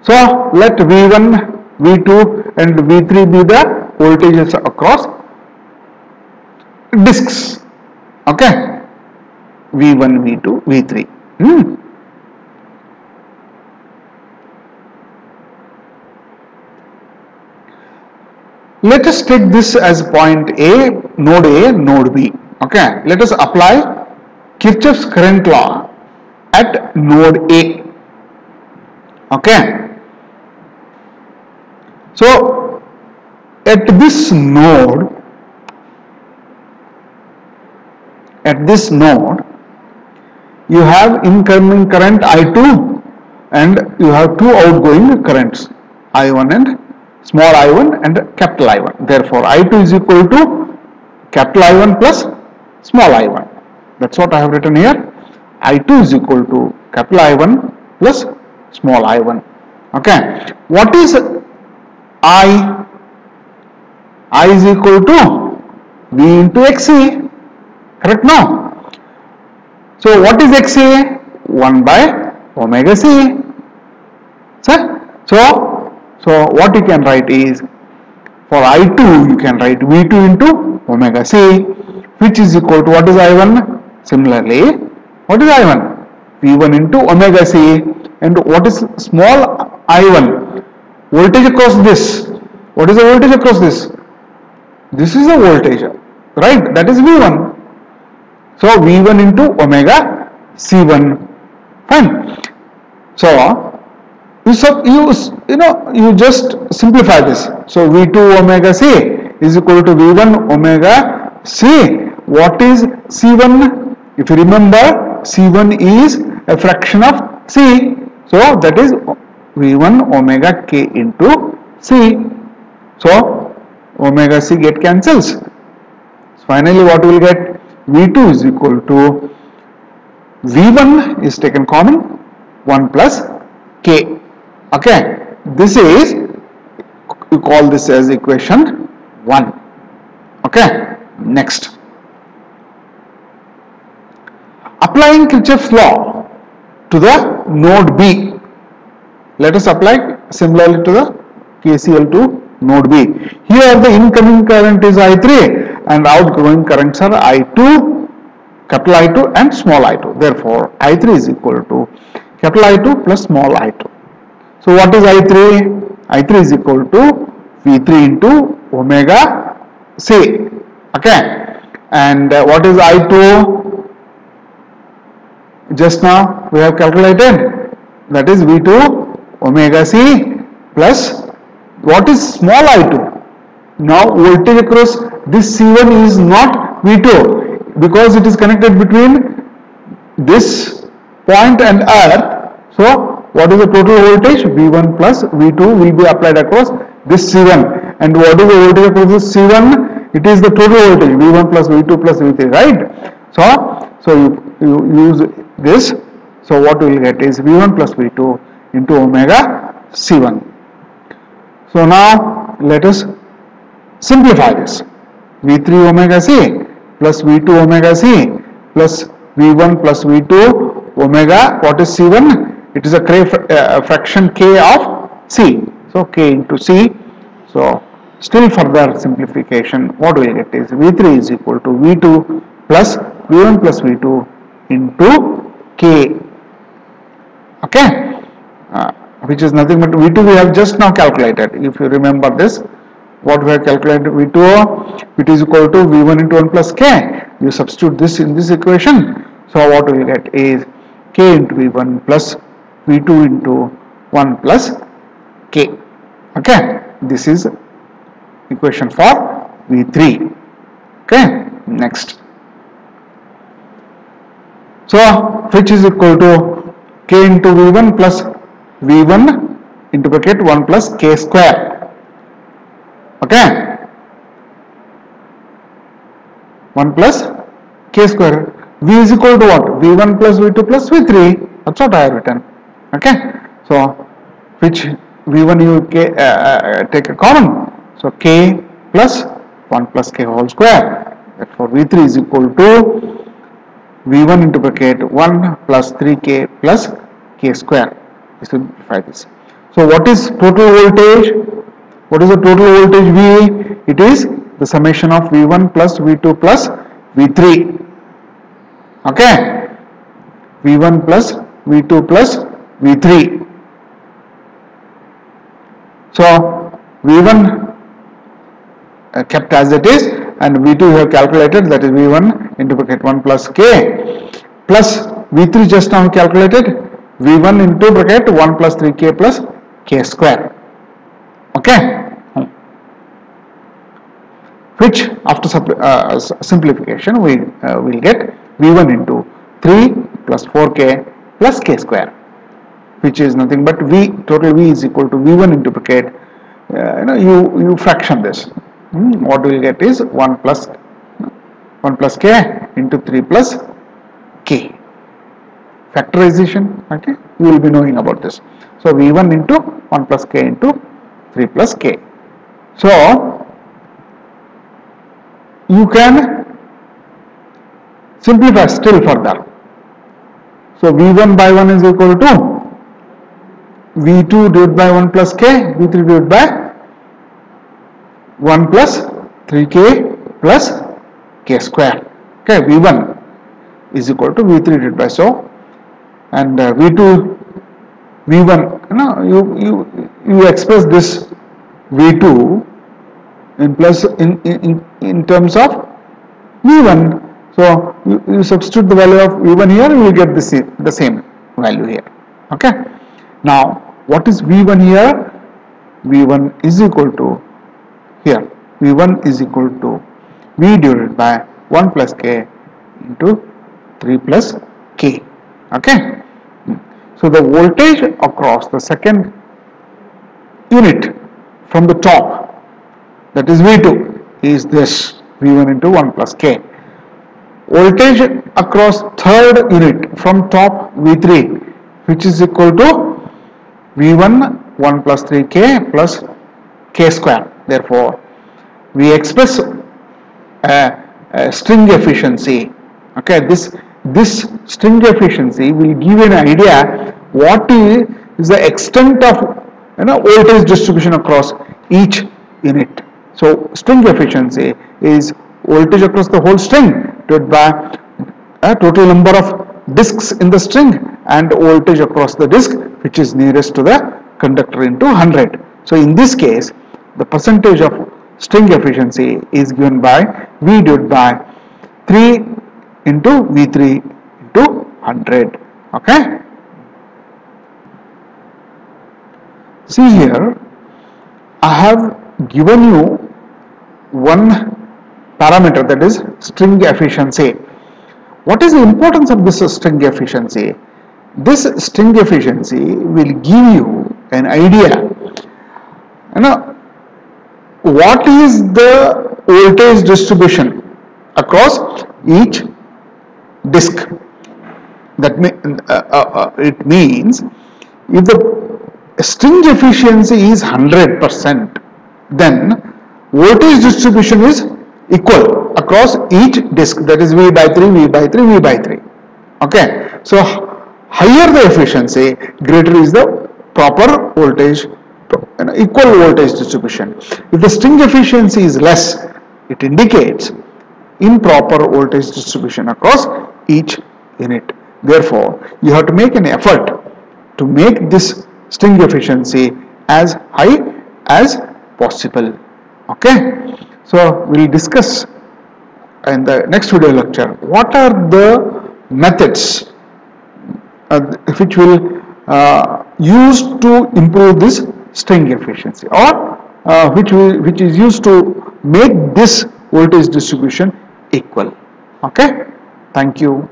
So let V1, V2 and V3 be the voltages across discs. Okay, V1, V2, V3. Let us take this as point A, node B. Okay, let us apply Kirchhoff's current law at node A. Okay, so at this node, you have incoming current I2 and you have two outgoing currents, I1 and small I1 and capital I1. Therefore, I2 is equal to capital I1 plus small I1. That's what I have written here. I2 is equal to capital I1 plus small I1. Okay. What is I? I is equal to V into XC. Correct now? So what is XC? 1 by omega C. So what you can write is, for I2 you can write V2 into omega C, which is equal to, what is I1? Similarly, what is I1? V1 into omega C. And what is small I1? Voltage across this. What is the voltage across this? This is the voltage, right? That is V1. So V1 into omega C1. Fine. So you just simplify this. So V2 omega C is equal to V1 omega C. What is C1? If you remember, C1 is a fraction of C. So that is V1 omega K into C. So omega C get cancels. So finally what we will get? V2 is equal to V1 is taken common, 1 plus K. Okay, this is, you call this as equation 1. Okay, next. Applying Kirchhoff's law to the node B. Let us apply similarly to the KCL to node B. Here the incoming current is I3 and outgoing currents are I2, capital I2 and small I2. Therefore, I3 is equal to capital I2 plus small I2. So what is I3? I3 is equal to V3 into omega C. Okay. And what is I2? Just now we have calculated. That is V2 omega C plus, what is small I2? Now voltage across this C1 is not V2 because it is connected between this point and earth. So what is the total voltage? V1 plus V2 will be applied across this C1. And what is the voltage across this C1? It is the total voltage, V1 plus V2 plus V3, right? So you use this. So what we will get is V1 plus V2 into omega C1. So now let us simplify this. V3 omega C plus V2 omega C plus V1 plus V2 omega, what is C1? It is a fraction K of C. So K into C. So still further simplification, what we will get is V3 is equal to V2 plus V1 plus V2 into K. Okay. Which is nothing but V2 we have just now calculated. If you remember this, what we have calculated, V2, it is equal to V1 into 1 plus K. You substitute this in this equation. So what we will get is K into V1 plus V2 into 1 plus K. Okay. This is equation for V3. Okay. Next. So which is equal to K into V1 plus V1 into bracket 1 plus K square. Okay. 1 plus K square. V is equal to what? V1 plus V2 plus V3. That's what I have written. Okay. So which V1 you take a common. So K plus 1 plus K whole square. Therefore V3 is equal to V1 into bracket 1 plus 3K plus K square. Simplify this. So what is total voltage? What is the total voltage V? It is the summation of V1 plus V2 plus V3. Okay, V1 plus V2 plus V3. So V1 kept as it is, and V2 you have calculated, that is V1 into bracket 1 plus K, plus V3 just now calculated, V1 into bracket 1 plus 3K plus K square. Okay, which after simplification we will get V1 into 3 plus 4K plus K square, which is nothing but V, total V is equal to V1 into bracket, you fraction this. What we will get is 1 plus K into 3 plus K. Factorization, okay, you will be knowing about this. So V1 into 1 plus K into 3 plus K. So you can simplify still further. So V1 by 1 is equal to V2 divided by 1 plus K, V3 divided by 1 plus 3K plus K square. Okay, V1 is equal to V3 divided by so, and V2, V1, you express this V2 in plus in terms of V1. So you substitute the value of V1 here, you will get the same value here. Okay. Now what is V1 here? V1 is equal to, here V1 is equal to V divided by 1 plus K into 3 plus K. Okay. So the voltage across the second unit from the top, that is V2, is this V1 into 1 plus K. Voltage across third unit from top V3, which is equal to V1 1 plus 3K plus K square. Therefore, we express a string efficiency. Okay, this string efficiency will give an idea what is the extent of voltage distribution across each unit. So string efficiency is voltage across the whole string divided by a total number of discs in the string and voltage across the disc which is nearest to the conductor into 100. So in this case, the percentage of string efficiency is given by V divided by 3 into V3 into 100. Okay. See here, I have given you one parameter, that is string efficiency. What is the importance of this string efficiency? This string efficiency will give you an idea, what is the voltage distribution across each disc. That it means if the string efficiency is 100%, then voltage distribution is equal across each disc, that is V by 3, V by 3, V by 3. Okay, so higher the efficiency, greater is the proper voltage, equal voltage distribution. If the string efficiency is less, it indicates improper voltage distribution across each unit. Therefore, you have to make an effort to make this string efficiency as high as possible. Okay, so we will discuss in the next video lecture what are the methods which will use to improve this string efficiency, or which is used to make this voltage distribution equal. Okay, thank you.